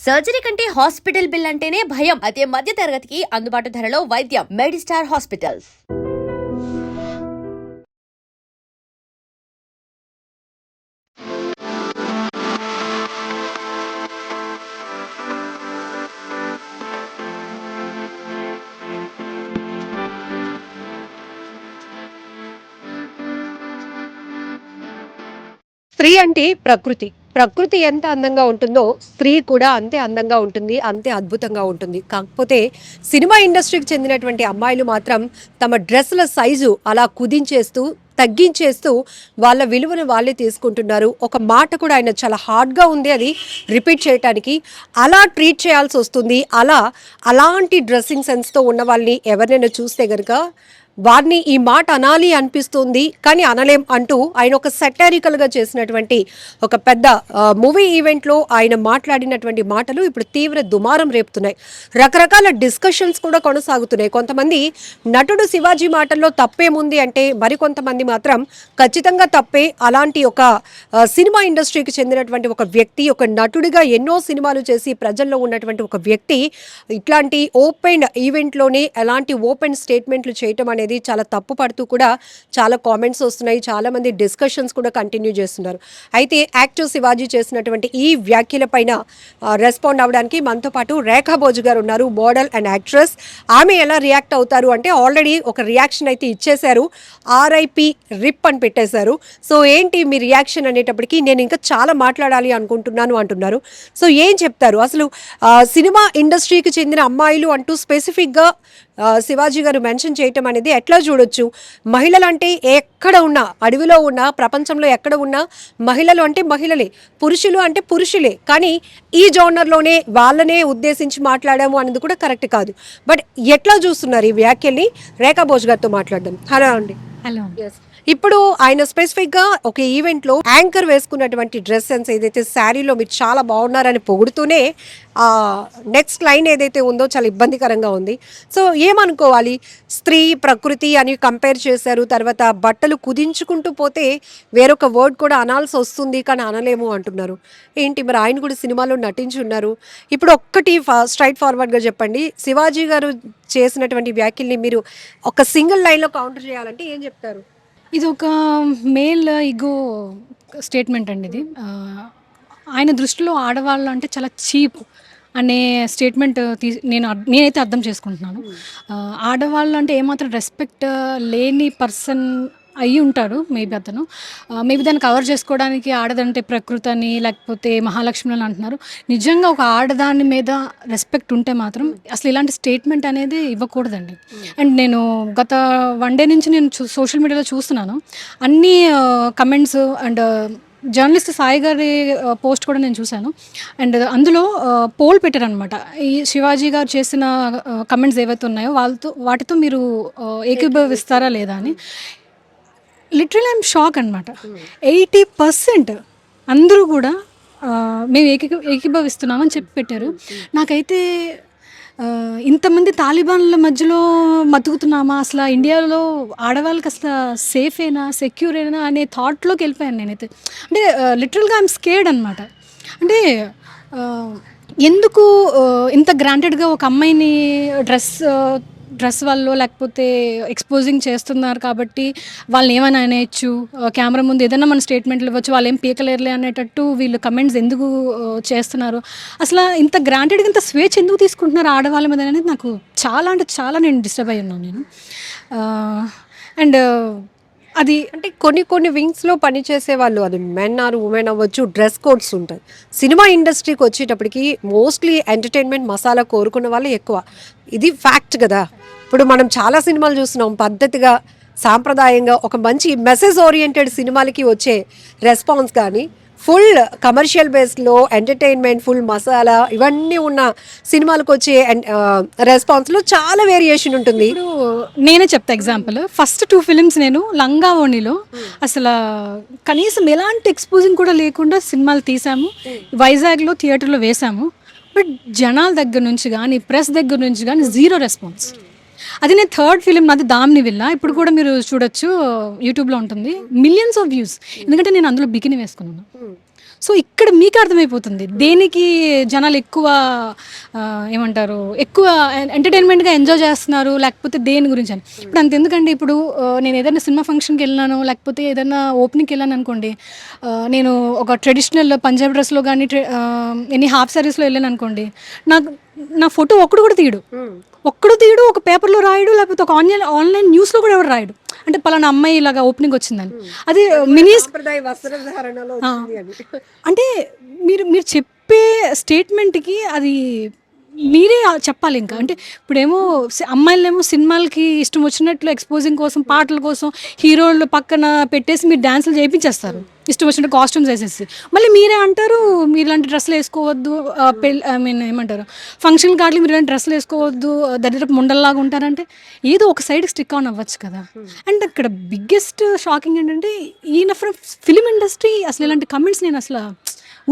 Surgery కంటే hospital bill అంటేనే భయం. అదే మధ్య తరగతికి అందుబాటు ధరలో వైద్యం. Medistar hospitals. స్త్రీ అంటే ప్రకృతి. ప్రకృతి ఎంత అందంగా ఉంటుందో స్త్రీ కూడా అంతే అందంగా ఉంటుంది, అంతే అద్భుతంగా ఉంటుంది. కాకపోతే సినిమా ఇండస్ట్రీకి చెందినటువంటి అమ్మాయిలు మాత్రం తమ డ్రెస్సుల సైజు అలా కుదించేస్తూ, తగ్గించేస్తూ వాళ్ళ విలువను వాళ్ళే తీసుకుంటున్నారు. ఒక మాట కూడా ఆయన చాలా హార్డ్‌గా ఉంది అది రిపీట్ చేయటానికి. అలా ట్రీట్ చేయాల్సి వస్తుంది. అలాంటి డ్రెస్సింగ్ సెన్స్‌తో ఉన్న వాళ్ళని ఎవరినైనా చూస్తే గనుక వారిని ఈ మాట అనాలి అనిపిస్తుంది, కానీ అనలేం అంటూ ఆయన ఒక సెటారికల్గా చేసినటువంటి ఒక పెద్ద మూవీ ఈవెంట్లో ఆయన మాట్లాడినటువంటి మాటలు ఇప్పుడు తీవ్ర దుమారం రేపుతున్నాయి. రకరకాల డిస్కషన్స్ కూడా కొనసాగుతున్నాయి. కొంతమంది నటుడు శివాజీ మాటల్లో తప్పేముంది అంటే, మరికొంతమంది మాత్రం ఖచ్చితంగా తప్పే. అలాంటి ఒక సినిమా ఇండస్ట్రీకి చెందినటువంటి ఒక వ్యక్తి, ఒక నటుడిగా ఎన్నో సినిమాలు చేసి ప్రజల్లో ఉన్నటువంటి ఒక వ్యక్తి ఇట్లాంటి ఓపెన్ ఈవెంట్లోనే ఎలాంటి ఓపెన్ స్టేట్మెంట్లు చేయటం అనేది చాలా తప్పు పడుతూ కూడా చాలా కామెంట్స్ వస్తున్నాయి. చాలామంది డిస్కషన్స్ కూడా కంటిన్యూ చేస్తున్నారు. అయితే యాక్టర్ శివాజీ చేసినటువంటి ఈ వ్యాఖ్యలపైన రెస్పాండ్ అవ్వడానికి మనతో పాటు రేఖా భోజ్ గారు ఉన్నారు, మోడల్ అండ్ యాక్ట్రెస్. ఆమె ఎలా రియాక్ట్ అవుతారు అంటే, ఆల్రెడీ ఒక రియాక్షన్ అయితే ఇచ్చేశారు. ఆర్ఐపి రిప్ అని పెట్టేశారు. సో ఏంటి మీ రియాక్షన్ అనేటప్పటికీ, నేను ఇంకా చాలా మాట్లాడాలి అనుకుంటున్నాను అంటున్నారు. సో ఏం చెప్తారు అసలు? సినిమా ఇండస్ట్రీకి చెందిన అమ్మాయిలు అంటూ స్పెసిఫిక్గా శివాజీ గారు మెన్షన్ చేయటం అనేది ఎట్లా చూడొచ్చు? మహిళలు అంటే ఎక్కడ ఉన్నా, అడవిలో ఉన్నా, ప్రపంచంలో ఎక్కడ ఉన్నా మహిళలు అంటే మహిళలే, పురుషులు అంటే పురుషులే. కానీ ఈ జోనర్లోనే వాళ్ళనే ఉద్దేశించి మాట్లాడాము అనేది కూడా కరెక్ట్ కాదు. బట్ ఎట్లా చూస్తున్నారు ఈ వ్యాఖ్యల్ని? రేఖా భోజ్ గారితో మాట్లాడదాం. హలో అండి. హలో. ఇప్పుడు ఆయన స్పెసిఫిక్గా ఒక ఈవెంట్లో యాంకర్ వేసుకున్నటువంటి డ్రెస్ సెన్స్ ఏదైతే, శారీలో మీరు చాలా బాగున్నారని పొగుడుతూనే నెక్స్ట్ లైన్ ఏదైతే ఉందో చాలా ఇబ్బందికరంగా ఉంది. సో ఏమనుకోవాలి? స్త్రీ ప్రకృతి అని కంపేర్ చేశారు. తర్వాత బట్టలు కుదించుకుంటూ పోతే వేరొక వర్డ్ కూడా అనాల్సి వస్తుంది, కానీ అనలేము అంటున్నారు. ఏంటి మరి? ఆయన కూడా సినిమాలో నటించి ఉన్నారు. ఇప్పుడు ఒక్కటి స్ట్రైట్ ఫార్వర్డ్గా చెప్పండి, శివాజీ గారు చేసినటువంటి వ్యాఖ్యల్ని మీరు ఒక సింగిల్ లైన్లో కౌంటర్ చేయాలంటే ఏం చెప్తారు? ఇది ఒక మేల్ ఇగో స్టేట్మెంట్ అండి ఇది. ఆయన దృష్టిలో ఆడవాళ్ళు అంటే చాలా చీప్ అనే స్టేట్మెంట్ నేనైతే అర్థం చేసుకుంటున్నాను. ఆడవాళ్ళు అంటే ఏమాత్రం రెస్పెక్ట్ లేని పర్సన్ అయ్యి ఉంటాడు మేబీ అతను. మేబీ దాన్ని కవర్ చేసుకోవడానికి ఆడదంటే ప్రకృతి అని, లేకపోతే మహాలక్ష్మి అని అంటున్నారు. నిజంగా ఒక ఆడదాని మీద రెస్పెక్ట్ ఉంటే మాత్రం అసలు ఇలాంటి స్టేట్మెంట్ అనేది ఇవ్వకూడదండి. అండ్ నేను గత 1 డే నుంచి నేను సోషల్ మీడియాలో చూస్తున్నాను అన్ని కమెంట్స్. అండ్ జర్నలిస్ట్ సాయి గారి పోస్ట్ కూడా నేను చూశాను. అండ్ అందులో పోల్ పెట్టారనమాట. ఈ శివాజీ గారు చేసిన కమెంట్స్ ఏవైతే ఉన్నాయో వాటితో మీరు ఏకీభవిస్తారా లేదా అని. లిటరల్ ఐఎమ్ షాక్ అనమాట. 80% అందరూ కూడా మేము ఏకీభవిస్తున్నామని చెప్పి పెట్టారు. నాకైతే ఇంతమంది తాలిబాన్ల మధ్యలో మతుకుతున్నామా, అసలు ఇండియాలో ఆడవాళ్ళకి అసలు సేఫేనా, సెక్యూరేనా అనే థాట్లోకి వెళ్ళిపోయాను నేనైతే. అంటే లిటరల్గా ఐఎమ్ స్కేర్డ్ అనమాట. అంటే ఎందుకు ఇంత గ్రాంటెడ్గా ఒక అమ్మాయిని డ్రెస్ వల్ల లేకపోతే ఎక్స్పోజింగ్ చేస్తున్నారు కాబట్టి వాళ్ళని ఏమైనా అనేయచ్చు, కెమెరా ముందు ఏదైనా మన స్టేట్మెంట్లు ఇవ్వచ్చు, వాళ్ళు ఏం పీకలేరులే అనేటట్టు వీళ్ళు కమెంట్స్ ఎందుకు చేస్తున్నారు? అసలు ఇంత గ్రాంటెడ్గా ఇంత స్వేచ్ఛ ఎందుకు తీసుకుంటున్నారు ఆడవాళ్ళ మీద అనేది నాకు చాలా అంటే చాలా నేను డిస్టర్బ్ అయ్యి ఉన్నాను నేను. అండ్ అది అంటే కొన్ని వింగ్స్లో పనిచేసే వాళ్ళు, అది మెన్ ఆర్ ఉమెన్ అవ్వచ్చు, డ్రెస్ కోడ్స్ ఉంటాయి. సినిమా ఇండస్ట్రీకి వచ్చేటప్పటికి మోస్ట్లీ ఎంటర్టైన్మెంట్ మసాలా కోరుకున్న వాళ్ళు ఎక్కువ. ఇది ఫ్యాక్ట్ కదా. ఇప్పుడు మనం చాలా సినిమాలు చూస్తున్నాం, పద్ధతిగా సాంప్రదాయంగా ఒక మంచి మెసేజ్ ఓరియంటెడ్ సినిమాలకి వచ్చే రెస్పాన్స్ కానీ, ఫుల్ కమర్షియల్ బేస్లో ఎంటర్టైన్మెంట్, ఫుల్ మసాలా ఇవన్నీ ఉన్న సినిమాలకు వచ్చే రెస్పాన్స్లో చాలా వేరియేషన్ ఉంటుంది. ఇప్పుడు నేనే చెప్తా ఎగ్జాంపుల్. ఫస్ట్ 2 ఫిలిమ్స్ నేను లంగా ఓణిలో అసలు కనీసం ఎలాంటి ఎక్స్పోజింగ్ కూడా లేకుండా సినిమాలు తీసాము. వైజాగ్లో థియేటర్లో వేసాము. బట్ జనాల దగ్గర నుంచి కానీ, ప్రెస్ దగ్గర నుంచి కానీ జీరో రెస్పాన్స్. అది నేను 3rd ఫిలిం నాది దామిని విల్లా. ఇప్పుడు కూడా మీరు చూడొచ్చు, యూట్యూబ్లో ఉంటుంది. Millions of views. ఎందుకంటే నేను అందులో బికిని వేసుకున్నాను. సో ఇక్కడ మీకు అర్థమైపోతుంది దేనికి జనాలు ఎక్కువ ఏమంటారు ఎక్కువ ఎంటర్టైన్మెంట్గా ఎంజాయ్ చేస్తున్నారు లేకపోతే దేని గురించి అని. ఇప్పుడు అంతెందుకండి, ఇప్పుడు నేను ఏదైనా సినిమా ఫంక్షన్కి వెళ్ళాను లేకపోతే ఏదైనా ఓపెనింగ్కి వెళ్ళాను అనుకోండి, నేను ఒక ట్రెడిషనల్ పంజాబీ డ్రెస్లో కానీ ఎన్ని హాఫ్ సారీస్లో వెళ్ళాను అనుకోండి, నా ఫోటో ఒక్కడు తీయడు, ఒక పేపర్లో రాయడు, లేకపోతే ఒక ఆన్లైన్ న్యూస్లో కూడా ఎవరు రాయడు, అంటే పలానా అమ్మాయి ఇలాగా ఓపెనింగ్ వచ్చిందని. అది మినీ అంటే మీరు చెప్పే స్టేట్మెంట్కి అది మీరే చెప్పాలి. ఇంకా అంటే ఇప్పుడేమో అమ్మాయిలేమో సినిమాలకి ఇష్టం వచ్చినట్లు ఎక్స్పోజింగ్ కోసం పాటల కోసం హీరోలు పక్కన పెట్టేసి మీరు డ్యాన్సులు చేయించేస్తారు ఇష్టం వచ్చినట్టు కాస్ట్యూమ్స్ వేసేసి. మళ్ళీ మీరే అంటారు మీరు ఇలాంటి డ్రెస్సులు వేసుకోవద్దు, ఏమంటారు ఫంక్షన్ కార్డులు మీరు ఇలాంటి డ్రెస్సులు వేసుకోవద్దు, దరిద్రపు ముండల్లాగా ఉంటారంటే ఏదో ఒక సైడ్కి స్టిక్ ఆన్ అవ్వచ్చు కదా. అండ్ అక్కడ బిగ్గెస్ట్ షాకింగ్ ఏంటంటే ఈయన ఫ్రమ్ ఫిలిం ఇండస్ట్రీ అసలు ఇలాంటి కమెంట్స్ నేను అసలు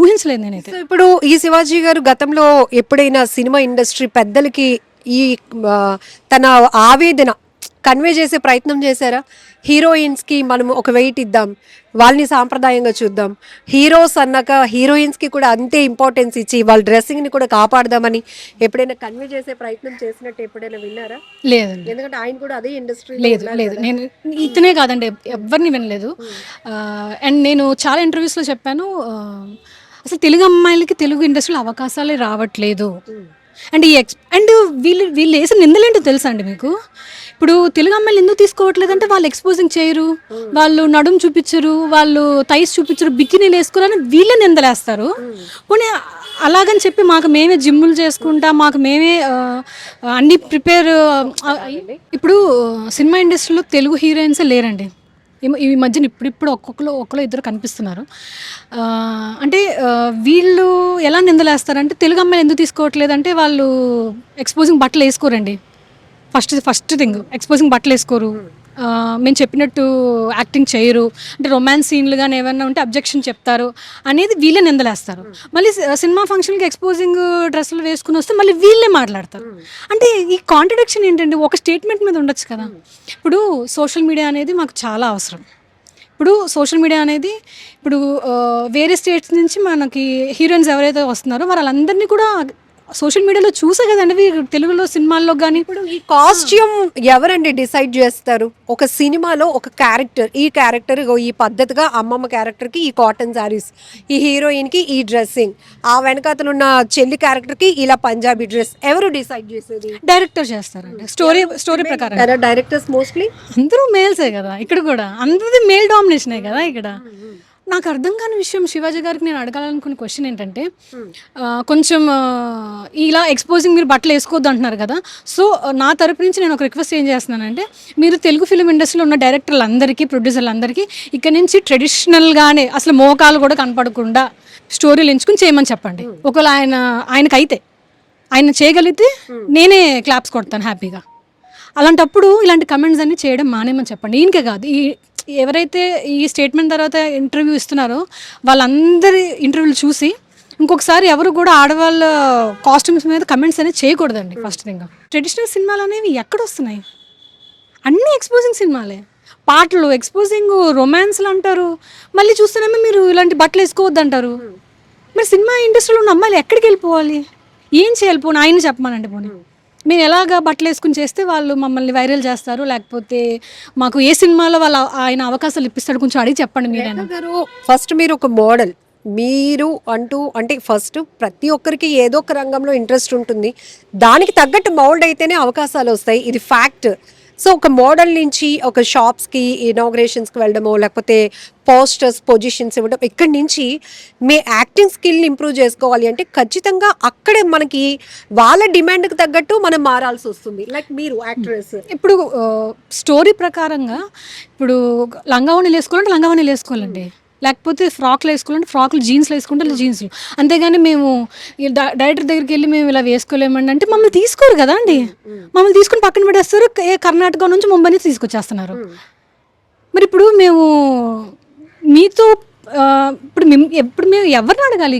ఊహించలేదు నేనైతే. సో ఇప్పుడు ఈ శివాజీ గారు గతంలో ఎప్పుడైనా సినిమా ఇండస్ట్రీ పెద్దలకి ఈ తన ఆవేదన కన్వే చేసే ప్రయత్నం చేశారా? హీరోయిన్స్కి మనం ఒక వెయిట్ ఇద్దాం, వాళ్ళని సాంప్రదాయంగా చూద్దాం, హీరోస్ అన్నాక హీరోయిన్స్కి కూడా అంతే ఇంపార్టెన్స్ ఇచ్చి వాళ్ళ డ్రెస్సింగ్ని కూడా కాపాడదామని ఎప్పుడైనా కన్వే చేసే ప్రయత్నం చేసినట్టు ఎప్పుడైనా విన్నారా? లేదండి, ఎందుకంటే ఆయన కూడా అదే ఇండస్ట్రీ. లేదు నేను ఇతనే కాదండి, ఎవరిని వినలేదు. అండ్ నేను చాలా ఇంటర్వ్యూస్లో చెప్పాను, అసలు తెలుగు అమ్మాయిలకి తెలుగు ఇండస్ట్రీలో అవకాశాలే రావట్లేదు. అండ్ అండ్ వీళ్ళు వేసిన నిందలేంటో తెలుసా అండి మీకు? ఇప్పుడు తెలుగు అమ్మాయిలు ఎందుకు తీసుకోవట్లేదు అంటే వాళ్ళు ఎక్స్పోజింగ్ చేయరు, వాళ్ళు నడుము చూపించరు, వాళ్ళు థైస్ చూపించరు, బికినీలు వేసుకోరని వీళ్ళే నిందలేస్తారు. పోనీ అలాగని చెప్పి మాకు మేమే జిమ్ములు చేసుకుంటా, మాకు మేమే అన్ని ప్రిపేర్. ఇప్పుడు సినిమా ఇండస్ట్రీలో తెలుగు హీరోయిన్సే లేరండి ఈ మధ్యన. ఇప్పుడు ఒక్కరు ఇద్దరు కనిపిస్తున్నారు. అంటే వీళ్ళు ఎలా నిందలేస్తారంటే తెలుగు అమ్మాయిలు ఎందుకు తీసుకోవట్లేదు అంటే వాళ్ళు ఎక్స్పోజింగ్ బట్టలు వేసుకోరండి. ఫస్ట్ థింగ్ ఎక్స్పోజింగ్ బట్టలు వేసుకోరు, మేము చెప్పినట్టు యాక్టింగ్ చేయరు, అంటే రొమాన్స్ సీన్లు కానీ ఏమైనా ఉంటే అబ్జెక్షన్ చెప్తారు అనేది వీళ్ళే నిందలేస్తారు. మళ్ళీ సినిమా ఫంక్షన్కి ఎక్స్పోజింగ్ డ్రెస్సులు వేసుకుని వస్తే మళ్ళీ వీళ్ళే మాట్లాడతారు. అంటే ఈ కాంట్రడిక్షన్ ఏంటంటే ఒక స్టేట్మెంట్ మీద ఉండొచ్చు కదా. ఇప్పుడు సోషల్ మీడియా అనేది మాకు చాలా అవసరం. ఇప్పుడు సోషల్ మీడియా అనేది ఇప్పుడు వేరే స్టేట్స్ నుంచి మనకి హీరోయిన్స్ ఎవరైతే వస్తున్నారో వాళ్ళందరినీ కూడా సోషల్ మీడియాలో చూసే కదండి తెలుగులో సినిమాల్లో కానీ. ఇప్పుడు ఈ కాస్ట్యూమ్ ఎవరండి డిసైడ్ చేస్తారు? ఒక సినిమాలో ఒక క్యారెక్టర్, ఈ క్యారెక్టర్ ఈ పద్ధతిగా అమ్మమ్మ క్యారెక్టర్కి ఈ కాటన్ శారీస్, ఈ హీరోయిన్కి ఈ డ్రెస్సింగ్, ఆ వెనకాతలు ఉన్న చెల్లి క్యారెక్టర్కి ఇలా పంజాబీ డ్రెస్, ఎవరు డిసైడ్ చేసేది? డైరెక్టర్ చేస్తారండి. స్టోరీ ప్రకారం డైరెక్టర్స్ మోస్ట్లీ అందరూ మేల్సే కదా, ఇక్కడ కూడా అందరిది మేల్ డామినేషనే కదా. ఇక్కడ నాకు అర్థం కాని విషయం శివాజీ గారికి నేను అడగాలనుకున్న క్వశ్చన్ ఏంటంటే, కొంచెం ఇలా ఎక్స్పోజింగ్ మీరు బట్టలు వేసుకోవద్దు అంటున్నారు కదా. సో నా తరపు నుంచి నేను ఒక రిక్వెస్ట్ ఏం చేస్తున్నానంటే, మీరు తెలుగు ఫిలిం ఇండస్ట్రీలో ఉన్న డైరెక్టర్లు అందరికీ, ప్రొడ్యూసర్లు అందరికీ ఇక్కడ నుంచి ట్రెడిషనల్గానే అసలు మోకాలు కూడా కనపడకుండా స్టోరీలు ఎంచుకుని చేయమని చెప్పండి. ఒకవేళ ఆయనకైతే ఆయన చేయగలిగితే నేనే క్లాప్స్ కొడతాను హ్యాపీగా. అలాంటప్పుడు ఇలాంటి కమెంట్స్ అన్ని చేయడం మానేమని చెప్పండి. ఈయనకే కాదు, ఎవరైతే ఈ స్టేట్మెంట్ తర్వాత ఇంటర్వ్యూ ఇస్తున్నారో వాళ్ళందరి ఇంటర్వ్యూలు చూసి ఇంకొకసారి ఎవరు కూడా ఆడవాళ్ళ కాస్ట్యూమ్స్ మీద కమెంట్స్ అనేది చేయకూడదండి. ఫస్ట్ థింగ్, ట్రెడిషనల్ సినిమాలు అనేవి ఎక్కడ వస్తున్నాయి? అన్నీ ఎక్స్పోజింగ్ సినిమాలే, పాటలు ఎక్స్పోజింగ్, రొమాన్స్లు అంటారు, మళ్ళీ చూస్తేనేమో మీరు ఇలాంటి బట్టలు వేసుకోవద్దు అంటారు. మరి సినిమా ఇండస్ట్రీలో ఉన్న అమ్మాయిలు ఎక్కడికి వెళ్ళిపోవాలి? ఏం చేయాలి? పోనీ ఆయన చెప్పమానండి. పోనీ మేము ఎలాగా బట్టలు వేసుకుని చేస్తే వాళ్ళు మమ్మల్ని వైరల్ చేస్తారు, లేకపోతే మాకు ఏ సినిమాలో ఆయన అవకాశాలు ఇప్పిస్తాడు, కొంచెం అడిగి చెప్పండి. మీరైనా గారు ఫస్ట్ మీరు ఒక మోడల్, మీరు అంటే ఫస్ట్ ప్రతి ఒక్కరికి ఏదో ఒక రంగంలో ఇంట్రెస్ట్ ఉంటుంది, దానికి తగ్గట్టు మౌల్డ్ అయితేనే అవకాశాలు వస్తాయి, ఇది ఫ్యాక్ట్. సో ఒక మోడల్ నుంచి ఒక షాప్స్కి ఇనాగ్రేషన్స్కి వెళ్ళడమో లేకపోతే పోస్టర్స్ పొజిషన్స్ ఇవ్వడం, ఇక్కడి నుంచి మీ యాక్టింగ్ స్కిల్ని ఇంప్రూవ్ చేసుకోవాలి అంటే ఖచ్చితంగా అక్కడే మనకి వాళ్ళ డిమాండ్కి తగ్గట్టు మనం మారాల్సి వస్తుంది. లైక్ మీరు యాక్ట్రెస్, ఇప్పుడు స్టోరీ ప్రకారంగా ఇప్పుడు లంగావణీలు వేసుకోవాలంటే లంగావణీలు వేసుకోవాలండి, లేకపోతే ఫ్రాక్లు వేసుకోవాలంటే ఫ్రాక్లు, జీన్స్లు వేసుకుంటే జీన్స్లు. అంతేగాని మేము డైరెక్టర్ దగ్గరికి వెళ్ళి మేము ఇలా వేసుకోలేమండి అంటే మమ్మల్ని తీసుకోరు కదా అండి. మమ్మల్ని తీసుకుని పక్కన పెట్టేస్తారు, కర్ణాటక నుంచి ముంబై నుంచి తీసుకొచ్చేస్తున్నారు. మరి ఇప్పుడు మేము మీతో ఇప్పుడు మేము ఎవరిని అడగాలి?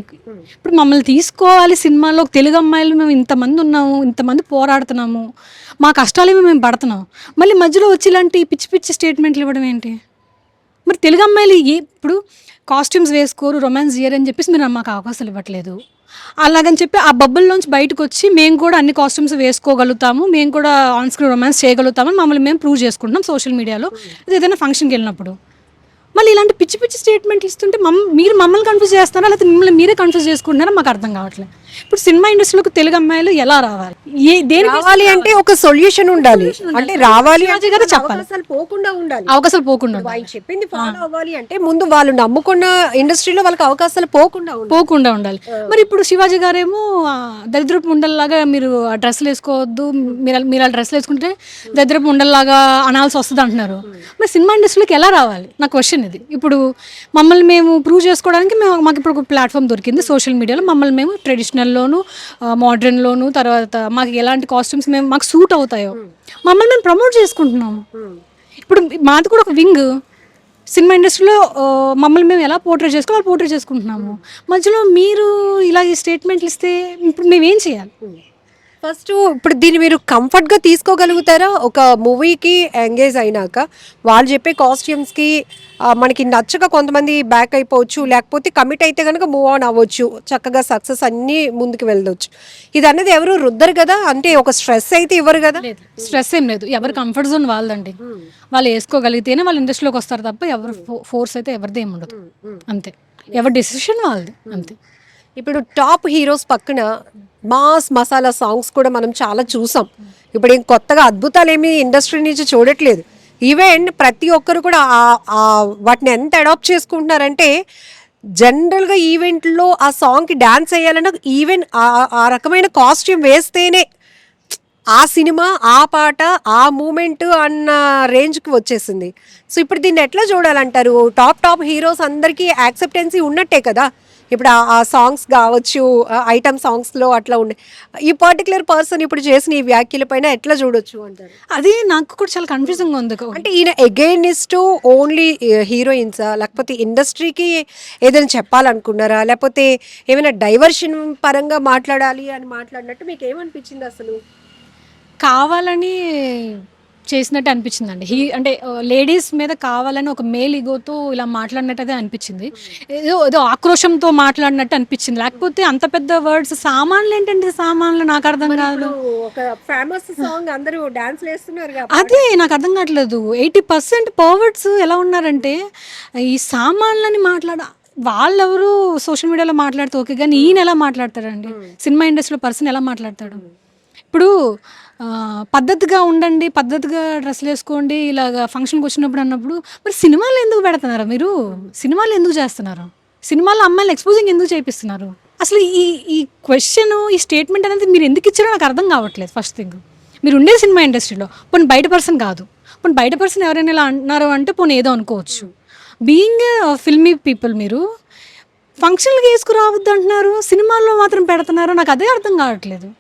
ఇప్పుడు మమ్మల్ని తీసుకోవాలి సినిమాలో, తెలుగు అమ్మాయిలు మేము ఇంతమంది ఉన్నాము, ఇంతమంది పోరాడుతున్నాము, మా కష్టాలేమో మేము పడుతున్నాం, మళ్ళీ మధ్యలో వచ్చి ఇలాంటి పిచ్చి పిచ్చి స్టేట్మెంట్లు ఇవ్వడం ఏంటి? మరి తెలుగు అమ్మాయిలు ఇప్పుడు కాస్ట్యూమ్స్ వేసుకోరు, రొమాన్స్ చేయరు అని చెప్పేసి మీరు మాకు అవకాశాలు ఇవ్వట్లేదు. అలాగని చెప్పి ఆ బబ్బుల్లోంచి బయటకు వచ్చి మేము కూడా అన్ని కాస్ట్యూమ్స్ వేసుకోగలుగుతాము, మేము కూడా ఆన్ స్క్రీన్ రొమాన్స్ చేయగలుగుతామని మమ్మల్ని మేము ప్రూవ్ చేసుకుంటున్నాం సోషల్ మీడియాలో, ఏదైనా ఫంక్షన్కి వెళ్ళినప్పుడు. మళ్ళీ ఇలాంటి పిచ్చి పిచ్చి స్టేట్మెంట్లు ఇస్తుంటే మీరు మమ్మల్ని కన్ఫ్యూజ్ చేస్తారా, లేకపోతే మిమ్మల్ని మీరే కన్ఫ్యూజ్ చేసుకుంటున్నారా మాకు అర్థం కావట్లేదు. ఇప్పుడు సినిమా ఇండస్ట్రీలోకి తెలుగు అమ్మాయిలు ఎలా రావాలి, దేని రావాలి అంటే ఒక సొల్యూషన్ ఉండాలి. అంటే రావాలి శివాజీ గారు చెప్పాలి, అవకాశాలు పోకుండా ఉండాలి. అవకాశాలు పోకుండా ఉండాలి. ఆయన చెప్పింది ఫాలో అవ్వాలి అంటే ముందు వాళ్ళు నమ్ముకున్న ఇండస్ట్రీలో వాళ్ళకి అవకాశాలు పోకుండా ఉండాలి. మరి ఇప్పుడు శివాజీ గారేమో దరిద్రపు ఉండల్లాగా మీరు ఆ డ్రెస్సులు వేసుకోవద్దు, మీరు ఆ డ్రెస్సులు వేసుకుంటే దరిద్రపు ఉండల్లాగా అనాల్సి వస్తుంది అంటున్నారు. మరి సినిమా ఇండస్ట్రీలోకి ఎలా రావాలి నా క్వశ్చన్ ఇది. ఇప్పుడు మమ్మల్ని మేము ప్రూవ్ చేసుకోవడానికి మాకు ఇప్పుడు ఒక ప్లాట్ఫామ్ దొరికింది సోషల్ మీడియాలో. మమ్మల్ని మేము ట్రెడిషనల్లోను మోడర్న్లోను, తర్వాత మాకు ఎలాంటి కాస్ట్యూమ్స్ మాకు సూట్ అవుతాయో మమ్మల్ని మేము ప్రమోట్ చేసుకుంటున్నాం. ఇప్పుడు మాది కూడా ఒక వింగ్ సినిమా ఇండస్ట్రీలో, మమ్మల్ని మేము ఎలా పోర్ట్రేట్ చేసుకోవాలి పోర్ట్రేట్ చేసుకుంటున్నాము. మధ్యలో మీరు ఇలా ఈ స్టేట్మెంట్లు ఇస్తే ఇప్పుడు మేము ఏం చేయాలి? ఫస్ట్ ఇప్పుడు దీన్ని మీరు కంఫర్ట్గా తీసుకోగలుగుతారా? ఒక మూవీకి ఎంగేజ్ అయినాక వాళ్ళు చెప్పే కాస్ట్యూమ్స్కి మనకి నచ్చక కొంతమంది బ్యాక్ అయిపోవచ్చు, లేకపోతే కమిట్ అయితే కనుక మూవ్ ఆన్ అవ్వచ్చు, చక్కగా సక్సెస్ అన్నీ ముందుకు వెళ్ళవచ్చు. ఇది అన్నది ఎవరు రుద్దరు కదా, అంటే ఒక స్ట్రెస్ అయితే ఇవ్వరు కదా. స్ట్రెస్ ఏం లేదు, ఎవరి కంఫర్ట్ జోన్ వాళ్ళదండి. వాళ్ళు వేసుకోగలిగితేనే వాళ్ళు ఇండస్ట్రీలోకి వస్తారు తప్ప ఎవరు ఫోర్స్ అయితే ఎవరిది ఏమి ఉండదు. అంతే, ఎవరి డెసిషన్ వాళ్ళది అంతే. ఇప్పుడు టాప్ హీరోస్ పక్కన మాస్ మసాలా సాంగ్స్ కూడా మనం చాలా చూసాం. ఇప్పుడు ఏం కొత్తగా అద్భుతాలు ఏమి ఇండస్ట్రీ నుంచి చూడట్లేదు. ఈవెన్ ప్రతి ఒక్కరు కూడా వాటిని ఎంత అడాప్ట్ చేసుకుంటున్నారంటే జనరల్గా ఈవెంట్లో ఆ సాంగ్కి డ్యాన్స్ వేయాలన్నా ఈవెన్ ఆ రకమైన కాస్ట్యూమ్ వేస్తేనే ఆ సినిమా, ఆ పాట, ఆ మూమెంట్ అన్న రేంజ్కి వచ్చేసింది. సో ఇప్పుడు దీన్ని ఎట్లా చూడాలంటారు? టాప్ హీరోస్ అందరికీ యాక్సెప్టెన్సీ ఉన్నట్టే కదా. ఇప్పుడు ఆ సాంగ్స్ కావచ్చు, ఐటమ్ సాంగ్స్లో అట్లా ఉండే ఈ పర్టికులర్ పర్సన్ ఇప్పుడు చేసిన ఈ వ్యాఖ్యల పైన ఎట్లా చూడొచ్చు అంటారు? అది నాకు కూడా చాలా కన్ఫ్యూజింగ్ ఉంది. అంటే ఈయన అగైనిస్ట్ ఓన్లీ హీరోయిన్సా, లేకపోతే ఇండస్ట్రీకి ఏదైనా చెప్పాలనుకున్నారా, లేకపోతే ఏమైనా డైవర్షన్ పరంగా మాట్లాడాలి అని మాట్లాడినట్టు మీకు ఏమనిపించింది అసలు? కావాలని చేసినట్టు అనిపించిందండి. అంటే లేడీస్ మీద కావాలని ఒక మేల్ ఈగోతో ఇలా మాట్లాడినట్టు అదే అనిపించింది. ఏదో ఆక్రోషంతో మాట్లాడినట్టు అనిపించింది. లేకపోతే అంత పెద్ద వర్డ్స్, సామాన్లు ఏంటంటే సామాన్లు నాకు అర్థం కాదు. ఒక ఫేమస్ సాంగ్ అందరూ డాన్స్ వేస్తున్నారు, అదే నాకు అర్థం కావట్లేదు. 80% పర్వర్డ్స్ ఎలా ఉన్నారంటే ఈ సామాన్లని వాళ్ళెవరు సోషల్ మీడియాలో మాట్లాడితే ఓకే, కానీ ఈయన ఎలా మాట్లాడతారండి? సినిమా ఇండస్ట్రీలో పర్సన్ ఎలా మాట్లాడతాడు? ఇప్పుడు పద్ధతిగా ఉండండి, పద్ధతిగా డ్రెస్సులు వేసుకోండి, ఇలాగ ఫంక్షన్కి వచ్చినప్పుడు అన్నప్పుడు మరి సినిమాలు ఎందుకు పెడుతున్నారు? మీరు సినిమాలు ఎందుకు చేస్తున్నారు? సినిమాలో అమ్మాయిలు ఎక్స్పోజింగ్ ఎందుకు చేపిస్తున్నారు? అసలు ఈ క్వశ్చన్, ఈ స్టేట్మెంట్ అనేది మీరు ఎందుకు ఇచ్చారో నాకు అర్థం కావట్లేదు. ఫస్ట్ థింగ్, మీరు ఉండే సినిమా ఇండస్ట్రీలో పోనీ బయట పర్సన్ కాదు, పోనీ బయట పర్సన్ ఎవరైనా ఇలా అంటున్నారు అంటే పోనీ ఏదో అనుకోవచ్చు. బీయింగ్ ఫిల్మీ పీపుల్ మీరు ఫంక్షన్లకి వేసుకురావద్దు అంటున్నారు, సినిమాల్లో మాత్రం పెడుతున్నారు. నాకు అదే అర్థం కావట్లేదు.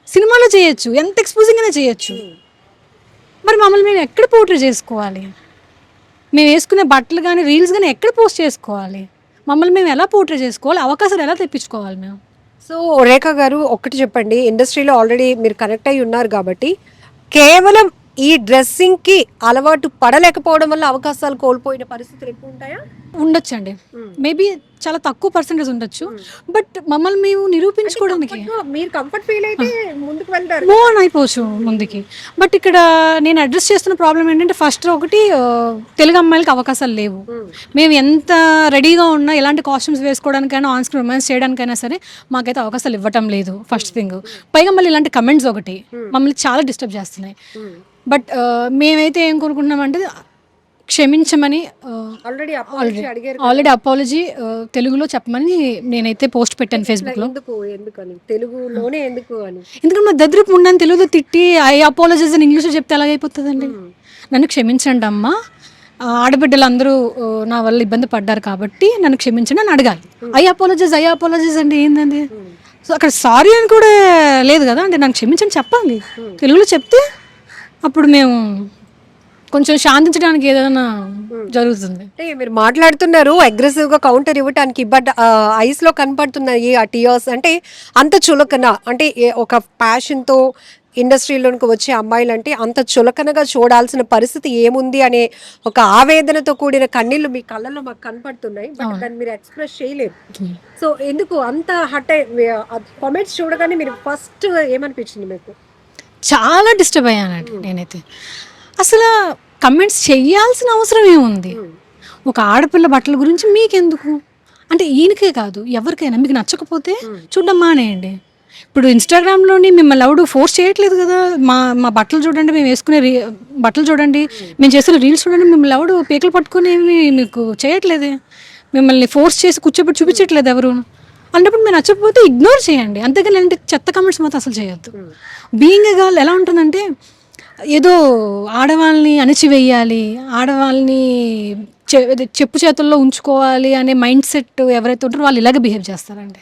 సినిమాలో చేయొచ్చు, ఎంత ఎక్స్పోజింగ్ అయినా చేయొచ్చు, మరి మమ్మల్ని మేము ఎక్కడ పోర్ట్రేట్ చేసుకోవాలి? మేము వేసుకునే బట్టలు కానీ రీల్స్ కానీ ఎక్కడ పోస్ట్ చేసుకోవాలి? మమ్మల్ని మేము ఎలా పోర్ట్రేట్ చేసుకోవాలి? అవకాశాలు ఎలా తెప్పించుకోవాలి మేము? సో రేఖ గారు ఒక్కటి చెప్పండి, ఇండస్ట్రీలో ఆల్రెడీ మీరు కనెక్ట్ అయి ఉన్నారు కాబట్టి కేవలం ఈ డ్రెస్సింగ్కి అలవాటు పడలేకపోవడం వల్ల అవకాశాలు కోల్పోయిన పరిస్థితులు ఎక్కువ ఉంటాయా? ఉండొచ్చండి, మేబీ చాలా తక్కువ పర్సెంటేజ్ ఉండొచ్చు. బట్ మమ్మల్ని మేము నిరూపించుకోవడానికి మీరు కంఫర్ట్ ఫీల్ అయితే ముందుకు వెళ్తారు, మూవ్ ఆన్ అయిపోవచ్చు ముందుకి. బట్ ఇక్కడ నేను అడ్రస్ చేస్తున్న ప్రాబ్లం ఏంటంటే ఫస్ట్ ఒకటి, తెలుగు అమ్మాయిలకి అవకాశాలు లేవు. మేము ఎంత రెడీగా ఉన్నా, ఎలాంటి కాస్ట్యూమ్స్ వేసుకోవడానికైనా, ఆన్ స్క్రీన్ రొమాన్స్ చేయడానికైనా సరే మాకైతే అవకాశాలు ఇవ్వటం లేదు ఫస్ట్ థింగ్. పైగా మళ్ళీ ఇలాంటి కమెంట్స్ ఒకటి మమ్మల్ని చాలా డిస్టర్బ్ చేస్తున్నాయి. బట్ మేమైతే ఏం కోరుకుంటున్నామంటే క్షమించమని, ఆల్రెడీ అపాలజీ తెలుగులో చెప్పమని నేనైతే పోస్ట్ పెట్టాను ఫేస్బుక్లో. ఎందుకంటే మా దరిద్రపు ఉండని తెలుగులో తిట్టి ఐ అపాలజీస్ అని ఇంగ్లీష్లో చెప్తే ఎలాగైపోతుందండి? నన్ను క్షమించండి అమ్మా, ఆడబిడ్డలందరూ నా వల్ల ఇబ్బంది పడ్డారు కాబట్టి నన్ను క్షమించండి అని అడగాలి. ఐ అపాలజీస్ అంటే ఏంటండి? సో అక్కడ సారీ అని కూడా లేదు కదా, అంటే నన్ను క్షమించండి చెప్పాలి. తెలుగులో చెప్తే అప్పుడు మేము కొంచెం శాంతించడానికి ఏదైనా జరుగుతుంది. అంటే మీరు మాట్లాడుతున్నారు అగ్రెసివ్ గా కౌంటర్ ఇవ్వటానికి, బట్ ఐస్ లో కనపడుతున్నాయి ఆ టీయర్స్. అంటే అంత చులకన, అంటే ఒక ప్యాషన్ తో ఇండస్ట్రీలోకి వచ్చే అమ్మాయిలు అంటే అంత చులకనగా చూడాల్సిన పరిస్థితి ఏముంది అనే ఒక ఆవేదనతో కూడిన కన్నీళ్లు మీ కళ్ళలో మాకు కనపడుతున్నాయి, బట్ దాన్ని మీరు ఎక్స్ప్రెస్ చేయలేరు. సో ఎందుకు అంత హట్ కామెంట్స్ చూడగానే మీరు ఫస్ట్ ఏమనిపించింది మీకు? చాలా డిస్టర్బ్ అయ్యానండి నేనైతే. అసలు కమెంట్స్ చెయ్యాల్సిన అవసరం ఏముంది? ఒక ఆడపిల్ల బట్టల గురించి మీకెందుకు? అంటే ఈయనకే కాదు, ఎవరికైనా మీకు నచ్చకపోతే చూడడం మానేయండి. ఇప్పుడు ఇన్స్టాగ్రామ్లోని మిమ్మల్ని ఎవడు ఫోర్స్ చేయట్లేదు కదా. మా మా బట్టలు చూడండి, మేము వేసుకునే బట్టలు చూడండి, మేము చేసిన రీల్స్ చూడండి, మిమ్మల్ని ఎవడు పీకలు పట్టుకుని మీకు చేయట్లేదే, మిమ్మల్ని ఫోర్స్ చేసి కూర్చోబెట్టి చూపించట్లేదు ఎవరు. అన్నప్పుడు మీరు నచ్చకపోతే ఇగ్నోర్ చేయండి, అంతేగాని ఇలాంటి చెత్త కమెంట్స్ మాత్రం అసలు చేయొద్దు. బీయింగ్ ఏ గర్ల్ ఎలా ఉంటుందంటే ఏదో ఆడవాళ్ళని అణిచివేయాలి, ఆడవాళ్ళని చెప్పు చేతుల్లో ఉంచుకోవాలి అనే మైండ్ సెట్ ఎవరైతే ఉంటారో వాళ్ళు ఇలాగే బిహేవ్ చేస్తారండి.